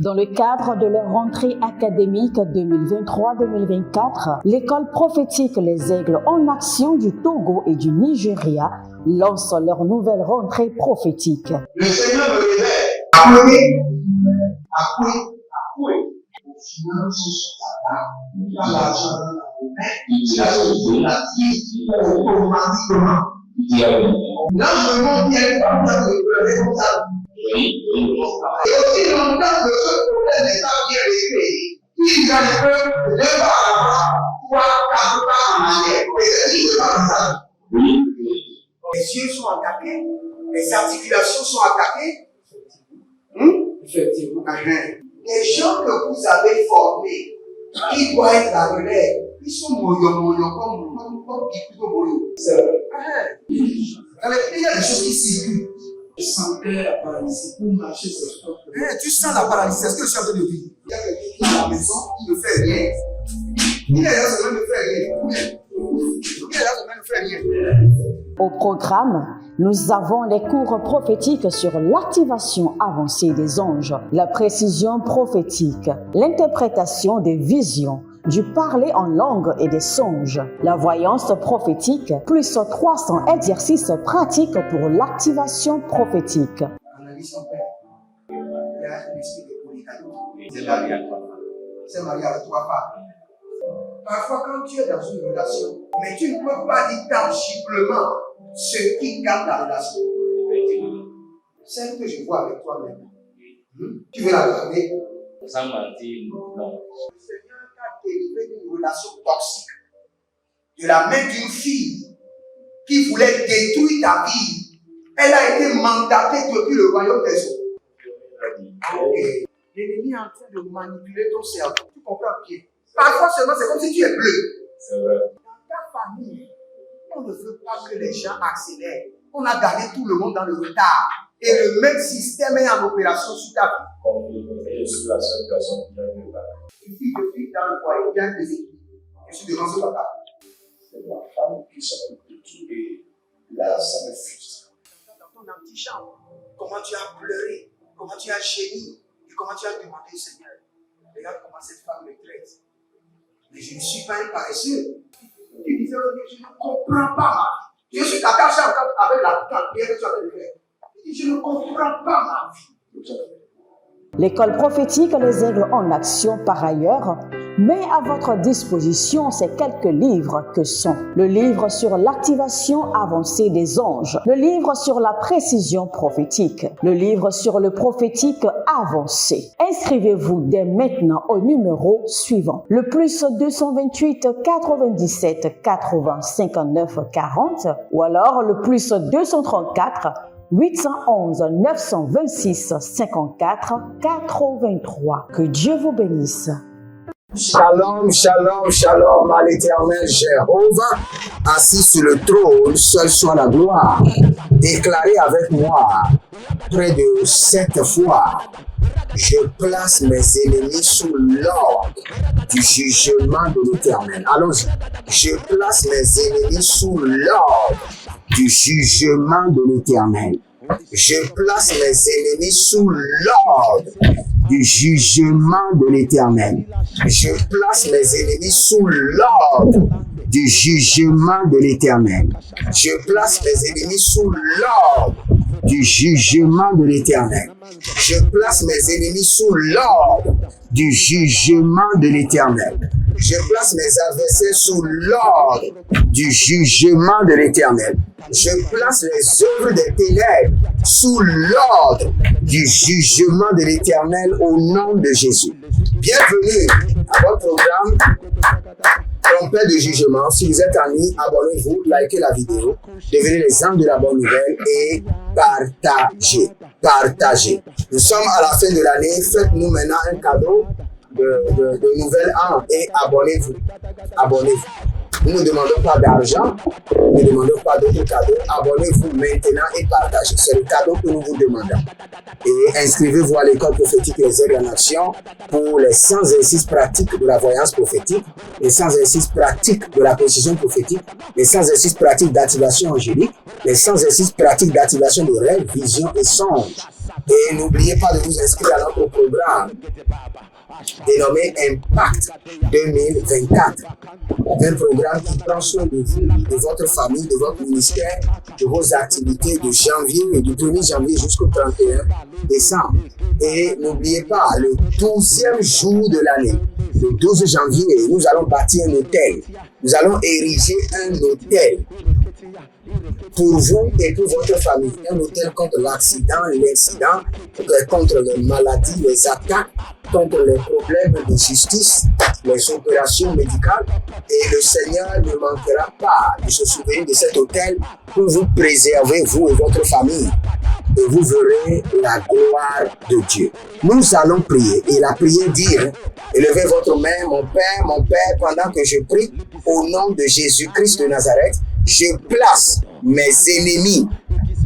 Dans le cadre de leur rentrée académique 2023-2024, l'école prophétique Les Aigles en Action du Togo et du Nigeria lance leur nouvelle rentrée prophétique. Le Seigneur me révèle. Appuyez. Au final, dans l'argent, la vie, automatiquement. L'ange me montre qu'il y a une partie de responsable. Et aussi longtemps que ce problème n'est pas bien réglé, il y a un peu de pas à l'avant, voire quatre pas en arrière. Et c'est ce qui se passe ça. Les yeux sont attaqués, les articulations sont attaquées. Effectivement. Les gens que vous avez formés, qui doivent être la relève, ils sont moyo comme plutôt moyo. C'est vrai. Il y a des choses qui circulent. Je sentais la paralysie pour marcher sur ce corps. Tu sens la paralysie, c'est ce que je suis en train de dire. Il y a quelqu'un qui est à la maison, il ne fait rien. Il est là, ça ne fait rien. Au programme, nous avons les cours prophétiques sur l'activation avancée des anges, la précision prophétique, l'interprétation des visions, du parler en langue et des songes, la voyance prophétique, plus 300 exercices pratiques pour l'activation prophétique. Analyse ton père. Il y a un esprit de polygamie. C'est marié à 3 femmes. Parfois, quand tu es dans une relation, mais tu ne peux pas dire tangiblement ce qui garde la relation. Celle que je vois avec toi-même. Tu veux la garder? Sans mentir, non. Le Seigneur t'a délivré d'une relation toxique. De la main d'une fille qui voulait détruire ta vie. Elle a été mandatée depuis le royaume des eaux. Et l'ennemi est en train de manipuler ton cerveau. Tu comprends bien? Parfois seulement, c'est comme si tu es bleu. C'est vrai. Dans ta famille, on ne veut pas que les gens accélèrent. On a gardé tout le monde dans le retard. Et le même système est en opération sur ta vie. Je suis la seule personne qui a eu le bac. Une fille de fille dans le foyer, bien déséquilibrée. Je suis devant ce papa. C'est ma femme qui s'occupe de tout et là, ça me frustre. Dans ton antichambre, comment tu as pleuré, comment tu as gémi et comment tu as demandé au Seigneur. Regarde comment cette femme me traite. Mais je ne suis pas un paresseux. Tu disais, je ne comprends pas ma vie. Je suis attaché avec la prière que tu as fait de faire. Je ne comprends pas ma vie. L'école prophétique Les Aigles en Action, par ailleurs, met à votre disposition ces quelques livres que sont le livre sur l'activation avancée des anges, le livre sur la précision prophétique, le livre sur le prophétique avancé. Inscrivez-vous dès maintenant au numéro suivant, le plus 228 97 80 59 40 ou alors le plus 234 811 926 54 83. Que Dieu vous bénisse. Shalom, shalom, shalom à l'Éternel Jéhovah, assis sur le trône, seul soit la gloire. Déclarez avec moi près de 7 fois, je place mes ennemis sous l'ordre du jugement de l'Éternel. Allons-y. Je place mes ennemis sous l'ordre du jugement de l'Éternel. Je place mes ennemis sous l'ordre du jugement de l'Éternel. Je place mes ennemis sous l'ordre du jugement de l'Éternel. Je place mes ennemis sous l'ordre du jugement de l'Éternel. Je place mes ennemis sous l'ordre du jugement de l'Éternel. Je place mes adversaires sous l'ordre du jugement de l'Éternel. Je place les œuvres des ténèbres sous l'ordre du jugement de l'Éternel au nom de Jésus. Bienvenue à votre programme Trompette de jugement. Si vous êtes en ligne, abonnez-vous, likez la vidéo, devenez les âmes de la bonne nouvelle et partagez. Partagez. Nous sommes à la fin de l'année. Faites-nous maintenant un cadeau de nouvel an et abonnez-vous. Abonnez-vous. Nous ne demandons pas d'argent, nous ne demandons pas d'autres cadeaux. Abonnez-vous maintenant et partagez. C'est le cadeau que nous vous demandons. Et inscrivez-vous à l'école prophétique Les Aigles en Action pour les 100 exercices pratiques de la voyance prophétique, les 100 exercices pratiques de la précision prophétique, les 100 exercices pratiques d'activation angélique, les 100 exercices pratiques d'activation de rêves, visions et songes. Et n'oubliez pas de vous inscrire à notre programme dénommé Impact 2024. Un programme qui prend soin de vous, de votre famille, de votre ministère, de vos activités de janvier, du 1er janvier jusqu'au 31 décembre. Et n'oubliez pas, le 12e jour de l'année, le 12 janvier, nous allons bâtir un hôtel. Nous allons ériger un hôtel pour vous et pour votre famille. Un hôtel contre l'incident, contre les maladies, les attaques, contre les problèmes de justice, les opérations médicales. Et le Seigneur ne manquera pas de se souvenir de cet hôtel pour vous préserver, vous et votre famille. Et vous verrez la gloire de Dieu. Nous allons prier. Et la prière dit, élevez votre main, mon Père, pendant que je prie, au nom de Jésus-Christ de Nazareth, je place mes ennemis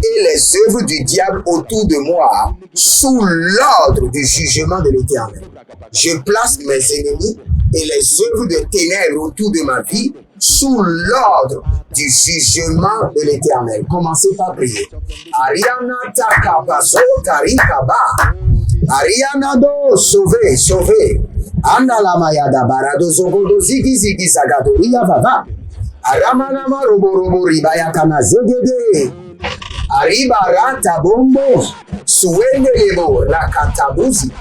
et les œuvres du diable autour de moi sous l'ordre du jugement de l'Éternel. Je place mes ennemis et les œuvres de ténèbres autour de ma vie sous l'ordre du jugement de l'Éternel. Commencez par prier. Ariana takabazo karikaba. Ariana do sauvé. Andala mayada barado zogodo zigi zagadoria vava. Aramanama robo ribaya kana zegede. Arriba rata bombo. Suende lebo rakatabuzi.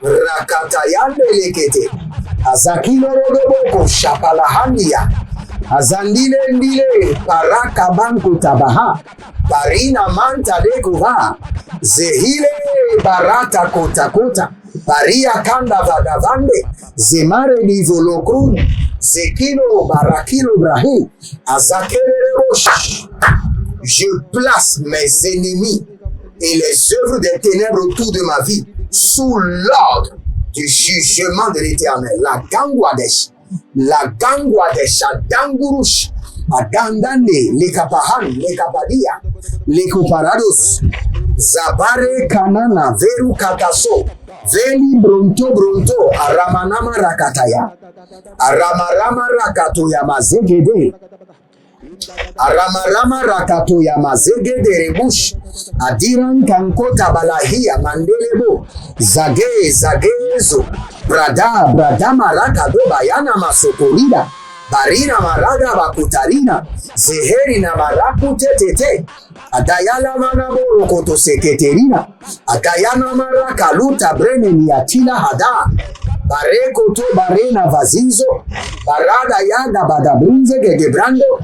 Rakatayande lekete. Azakilo rodoboko shapalahandia. Azandile ndile paraka banku tabaha. Parina manta dekuva. Zehile barata kota. Paria kanda vadavande. Zemare nivolokun. Zekilo barakilo brahi. Azakele rosh. Je place mes ennemis et les œuvres des ténèbres autour de ma vie sous l'ordre du jugement de l'Éternel. La gangwadesh, adangurush, adandande, les kapahan, les kapadia, les koparados, zabare kanana, veru kataso, veli bronto, aramanama rakataya, aramarama rakatoya mazegede, Aramarama rakato ya mazegede rebush adiran kankota balahia mandelebo zagezo brada maraka do bayana masokorida barina maraga bakutarina zeheri na maraku tetete adayala manaboro koto seketerina adayana maraka luta brene niatila hada bareko to barena vazizo barada yaga badabrinze gegebrando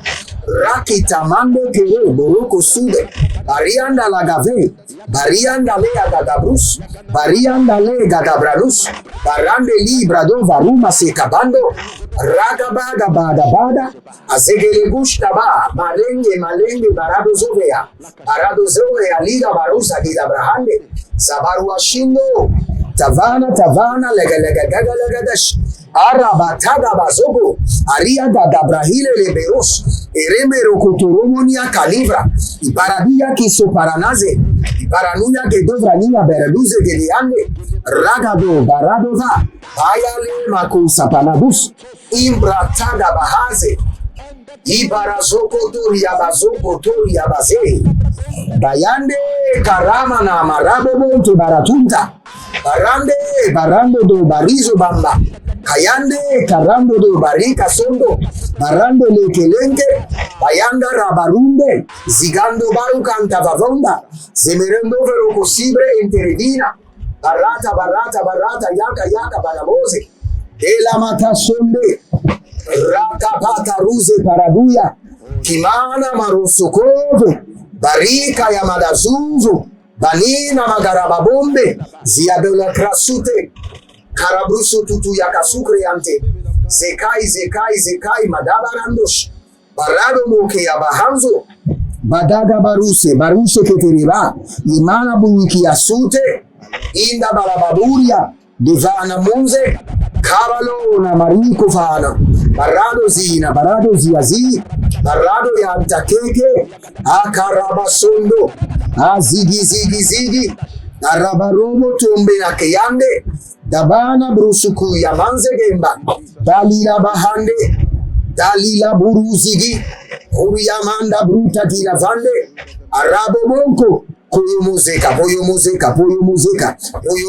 rakita mando kere boroko sude barianda lagave barianda le agadabrus barianda le gadabralus barande libra do varuma sekabando ragabada bada azegele gushtaba malenge barado zovea liga barusa gidabrahande zabaru ashindo Tavana, lega dash. Arabatada bazogo, Aria da Brahile leberos, Eremero Cotoromonia calibra, Ibaradia que soparanaze, Ibaranuya que dovrania berluze geliande, Ragado, Baradova, Ayale Macusa Panabus, Imbratada Bahaze, Ibarazoko Toria Base, Dayande Karamana Marabo Monte Baratunta. Barando do barizo bamba. Kayande karando do barika sondo. Barando lekelenge. Bayanda rabarunde. Zigando baru canta vavonda. Semerendo vero cosibre interedina. Barata yaka balabose. Ela mata sonde. Raka pata ruze paraduya. Kimana marosokove. Barika ya madazuvu. Banina magaraba bombe, ziadola krasute, karabrusu tutu yakasukreante, zekai madabarandosh, barado moke ya bahanzo, badaga baruse keteriba, imana buiki yasute, inda balababuria, divana munze, kabalo na mariko fana, Barado zina, barado ziazi, barado yantakeke, akarabasondo, zigi, arabarobo tumbe akeyande, dabana brusuku yamanze gemba, dalila bahande, dalila buruzigi, uriyamanda bruta dilavande, arabo bonko, Poyo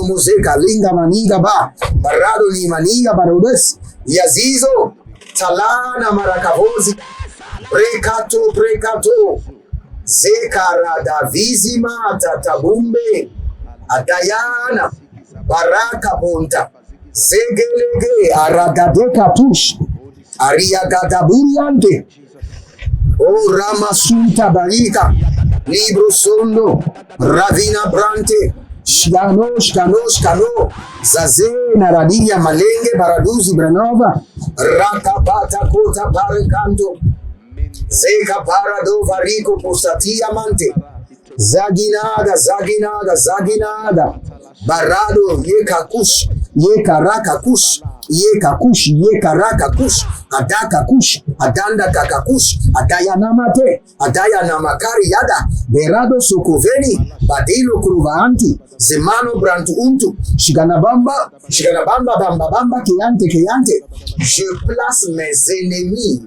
muzeka, linga maniga ba, barado ni maniga barodes, yazizo, talana marakavozi, prekato, zekara davizima tatabumbe, adayana, baraka ponta, zegelege, aragadeka tush, ariagadaburiante, o ramasunta barika, libro sondo, ravina brante, shkano, zazena radinia malenge, baraduzi branova, rakabata kota parekanto, zeka parado varico postatia mante, zaginada, barado yekakush, yekarakakush, yekarakakush, adakakush, adanda kakakush, adayanamate, adayanamakari yada, berado sokoveni, badilo kruvaanti, zemano brantu untu, shiganabamba, bamba, keyante, je place mes ennemis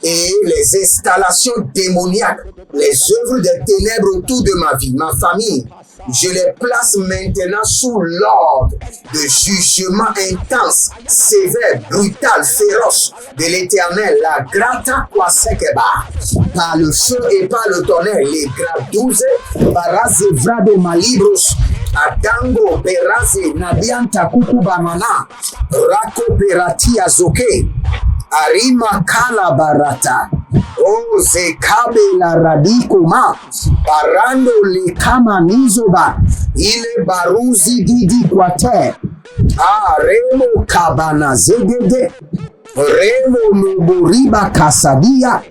et les installations démoniaques, les œuvres des ténèbres autour de ma vie, ma famille, je les place maintenant sous l'ordre de jugement intense, sévère, brutal, féroce de l'Éternel, la grata kwasekeba, par le feu et par le tonnerre, les grades 12, baraze vrade malibros, adango beraze nabianta kuku banana, rako berati azoke, arima kala barata, o zekabe la radikoma, barando le kama nizoba, ile baruzi didi kwate, remo kabana zegede, remo muburiba kasadia,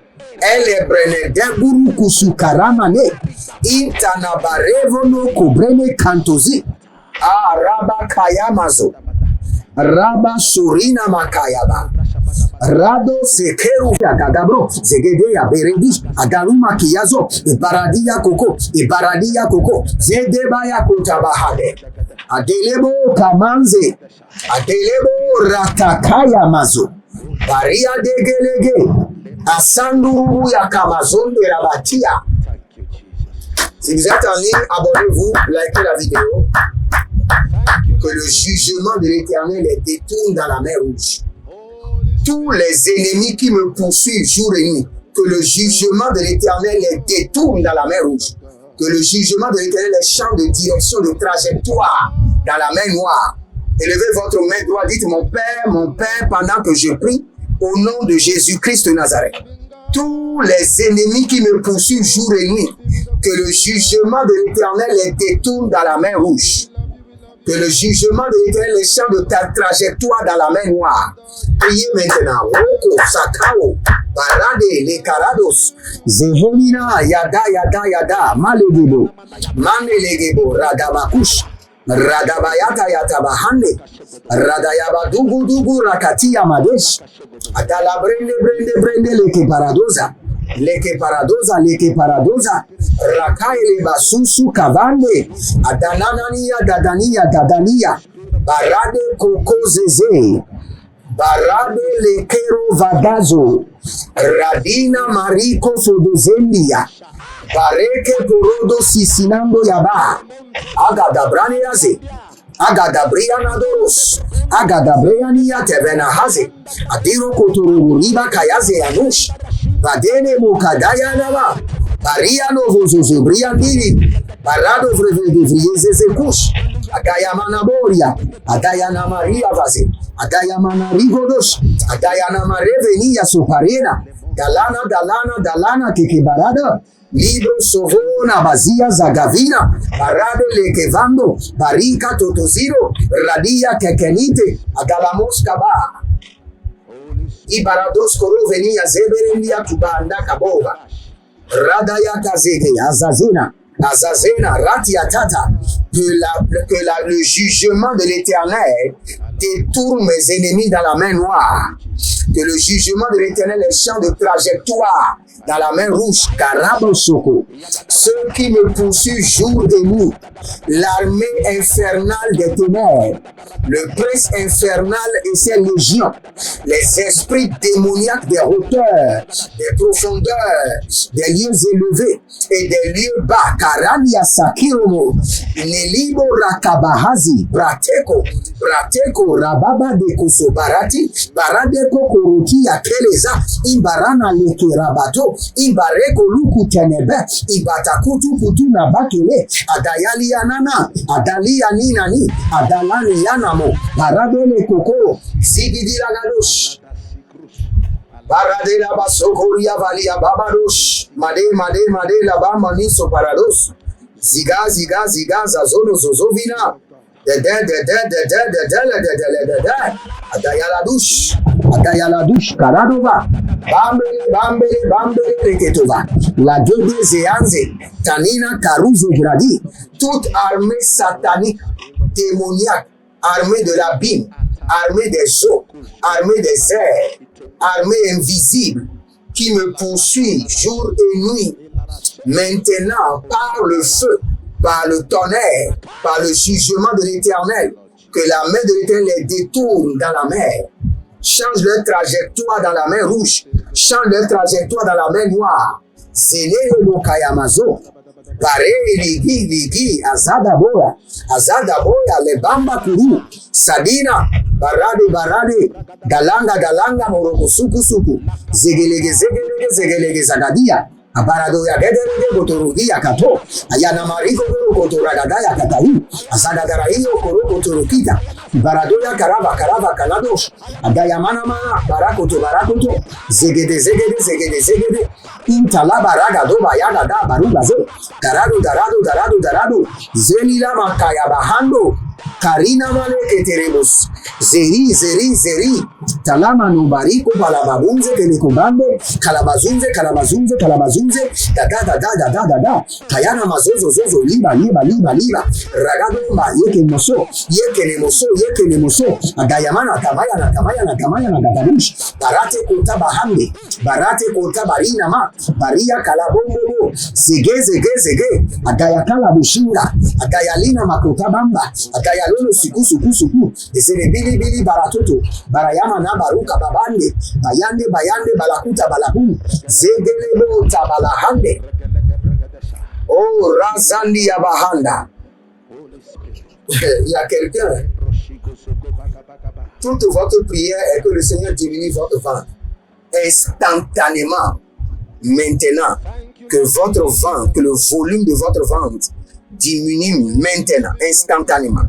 ele brene deburu kusukaramane, intana barevo no kubrene kantozi, raba kayamazo, raba surina makayaba, rado sekeru agadabro zegede ya beredi agaruma kiyazo ibaradia koko zedeba ya kutabahade adelebo kamanze adelebo ratakaya mazo baria degelege asanduru ya kamazonde rabatia. Si vous êtes en ligne, abonnez-vous, likez la vidéo. Que le jugement de l'Éternel les détourne dans la mer Rouge. Tous les ennemis qui me poursuivent jour et nuit, que le jugement de l'Éternel les détourne dans la mer Rouge. Que le jugement de l'Éternel les change de direction, de trajectoire dans la mer Noire. Élevez votre main droite, dites mon Père, pendant que je prie, au nom de Jésus-Christ de Nazareth. Tous les ennemis qui me poursuivent jour et nuit, que le jugement de l'Éternel les détourne dans la mer Rouge. Que le jugement de l'Éternel les change de ta trajectoire dans la mer Noire. Priez maintenant. Roko, Sakao, Barade, les Karados, Zehomina, Yada, Malegebo, Mamelegebo, Radabakush, Radabayata Yatabahande, Radayaba Dugu, Rakati Yamadesh, Adala Brende, Leke Paradoza, Rakai Lebasusu Kavande, Dadania, Barade Koko Zeze, Barade Lekero Vagazo, Radina Mariko Fodozendia, Bareke Porodo Sisinando Yaba, Agadabrane Yaze, Agadabriana Doros, Agadabriania Tevena Haze, Adiro Kotoro Riba Kayaze Anush, Badene Mukadaya Nava, Bariano Vozo Briandiri, Barado Vreze Kush, Adayamana Boria, Adayana Maria Vaze, Adayamana Rigodos, Adayana Marevenia Soparena, Dalana Kekebarada, Libro Sovona Bazia Zagavina, Barado Lekevando, Barika Totoziro, Radia Kekenite, Adalamos Kaba, Ibarados Koro Venia Zeberendia Kubanda Kabova, Radaya Kazeke, Azazena, Ratiatata, que le jugement de l'Éternel détourne mes ennemis dans la main noire, Que le jugement de l'Éternel est champ de trajectoire dans la main rouge, Karabosoko. Ceux qui me poursuivent jour et nuit, l'armée infernale des ténèbres, le prince infernal et ses légions, les esprits démoniaques des hauteurs, des profondeurs, des lieux élevés et des lieux bas, Karania Sakiromo, Nelibo Rakabahazi, Brateko, Rababa de Kosobarati, Baradeko Koruki Akeleza, Imbarana Leke Rabato, Imbareko Luku Tenebe, Ibatakutu Kutuna Bakele, Adayali Anana, Adali Aninani, Adalani Yanamo, Barabele Koko, Zigidi Lagadosh, Baradela Basokoria Valia Babadosh, Made La Bamba Niso Parados, Ziga Zazono Zozovina, Adayaladush, Karadova, Bambele, Reketova, la Dede Zeanze, Tanina, Karuzo Gradi, toute armée satanique, démoniaque, armée de l'abîme, armée des eaux, armée des airs, armée invisible, qui me poursuit jour et nuit, maintenant par le feu, par le tonnerre, par le jugement de l'Éternel, que la main de l'Éternel les détourne dans la mer, change leur trajectoire dans la main rouge, change leur trajectoire dans la main noire. Zélé Kayamazo, Pare Ligi, Azadaboya, Le Bamba Kuru, Sadina, Barade, Galanga, Moroko Suku, Zegelege Zagadia. Abarado ya gedere kotorugi ya kato ayana mariko kotoragada ya katahi asagadara hiyo kotorokita barado ya karaba kanados adayamana barakoto zegede intala baragado bayada da barugazo darado zelila makaya bahando Karina male keterebos zeri talama no bariko balababunze kelekobande kalabazunze da kayana mazozo liba ragado ma yeke nemoso agayamana kamaya na gadabush barate kota barina ma baria kalabombo zege agayakala bushinga agayalina makota bamba agayalono suku ezele bili baratoto barayama na baruka babande bayande balakuta balabu zegelebo tabalahande. Oh razandi ya bahanda. Il y a quelqu'un. Toute votre prière est que le Seigneur diminue votre vente instantanément. Maintenant, que votre vente, que le volume de votre vente diminue maintenant, instantanément.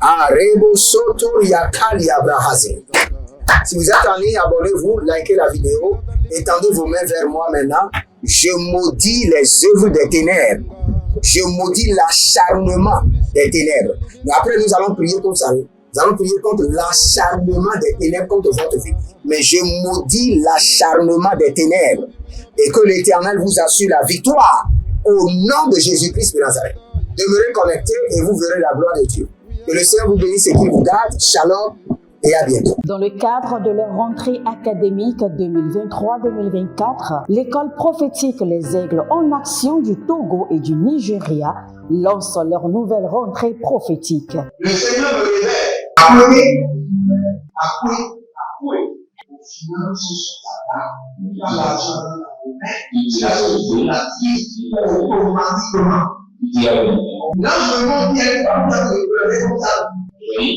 Arebo Soto Yakali Abrahaze. Si vous êtes en ligne, abonnez-vous, likez la vidéo, étendez vos mains vers moi maintenant. Je maudis les œuvres des ténèbres. Je maudis l'acharnement des ténèbres. Mais après, nous allons prier comme ça. Nous allons prier contre l'acharnement des ténèbres contre votre vie. Mais je maudis l'acharnement des ténèbres. Et que l'Éternel vous assure la victoire au nom de Jésus-Christ de Nazareth. Demeurez connectés et vous verrez la gloire de Dieu. Que le Seigneur vous bénisse et qu'il vous garde. Shalom et à bientôt. Dans le cadre de leur rentrée académique 2023-2024, l'école prophétique Les Aigles en Action du Togo et du Nigeria lance leur nouvelle rentrée prophétique. Le Seigneur me révèle. Appelez. Finance sur ta table, il a l'argent dans la main, il a sauvé la vie automatiquement. Là, je montre bien comme ça, je peux comme ça. Et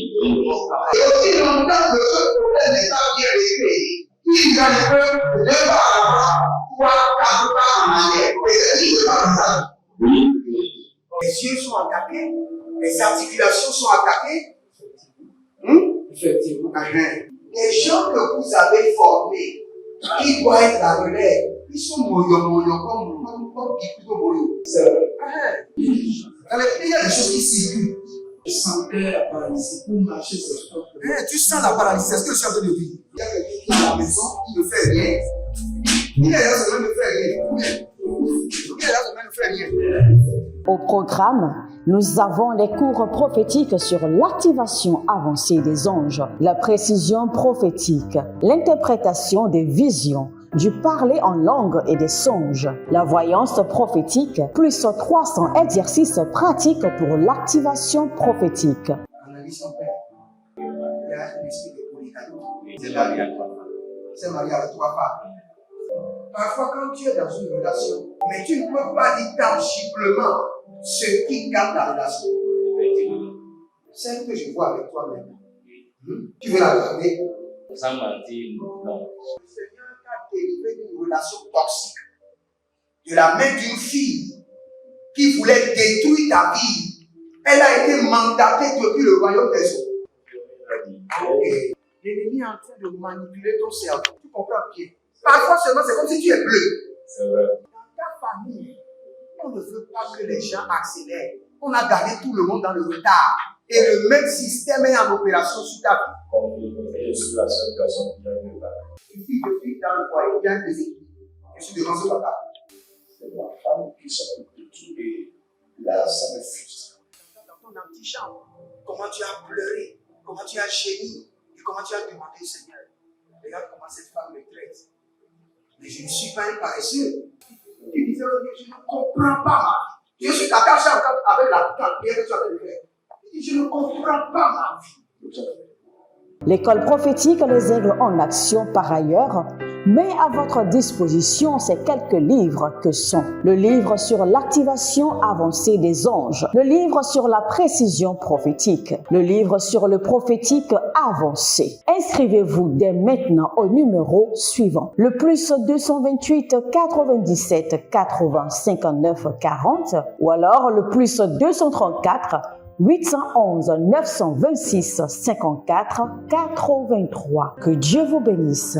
aussi longtemps que ce problème n'est pas bien réglé, il y a des peuples de par là-bas, 3, 4 pas en arrière. Et c'est juste comme ça. Les yeux sont attaqués, les articulations sont attaquées. Effectivement. Les gens que vous avez formés, qui doivent être la relève, ils sont moyons comme plutôt moyons. C'est vrai. Dans les pays, il y a des choses qui circulent. Je sentais la paralysie pour marcher sur ce corps. Tu sens la paralysie, c'est ce que je suis en train de dire. Il y a quelqu'un qui est à la maison, qui ne fait rien. Il y a des gens qui ne fait rien. Au programme, Nous avons les cours prophétiques sur l'activation avancée des anges, la précision prophétique, l'interprétation des visions, du parler en langue et des songes, la voyance prophétique, plus 300 exercices pratiques pour l'activation prophétique. Analyse son père. Il y a un esprit de polygamie. C'est marié avec 3 femmes. Parfois, quand tu es dans une relation, mais tu ne peux pas dire tangiblement ce qui garde la relation. Celle que je vois avec toi maintenant. Tu veux la regarder? Sans mentir, non. Le Seigneur t'a délivré d'une relation toxique de la main d'une fille qui voulait détruire ta vie. Elle a été mandatée depuis le royaume des eaux. Et l'ennemi est en train de manipuler ton cerveau. Tu comprends bien? Parfois seulement, c'est comme si tu es bleu. C'est vrai. Dans ta famille, on ne veut pas que les gens accélèrent. On a gardé tout le monde dans le retard. Et le même système est en opération sur ta vie. Comme je suis la seule personne qui a vu ça. Une fille de fille dans le foyer, il y a des équipes. Je suis devant ce papa. C'est ma femme qui s'occupe de tout et là, ça me frustre. Dans ton antichambre, comment tu as pleuré, comment tu as gémi et comment tu as demandé au Seigneur. Regarde comment cette femme me traite. Mais je ne suis pas un paresseux. Tu disais, je ne comprends pas ma vie. Je suis attaché avec la prière que tu as fait de faire. Je ne comprends pas ma vie. L'école prophétique Les Aigles en Action, par ailleurs, met à votre disposition ces quelques livres que sont le livre sur l'activation avancée des anges, le livre sur la précision prophétique, le livre sur le prophétique avancé. Inscrivez-vous dès maintenant au numéro suivant, le plus 228 97 80 59 40 ou alors le plus 234 811 926 54 83. Que Dieu vous bénisse.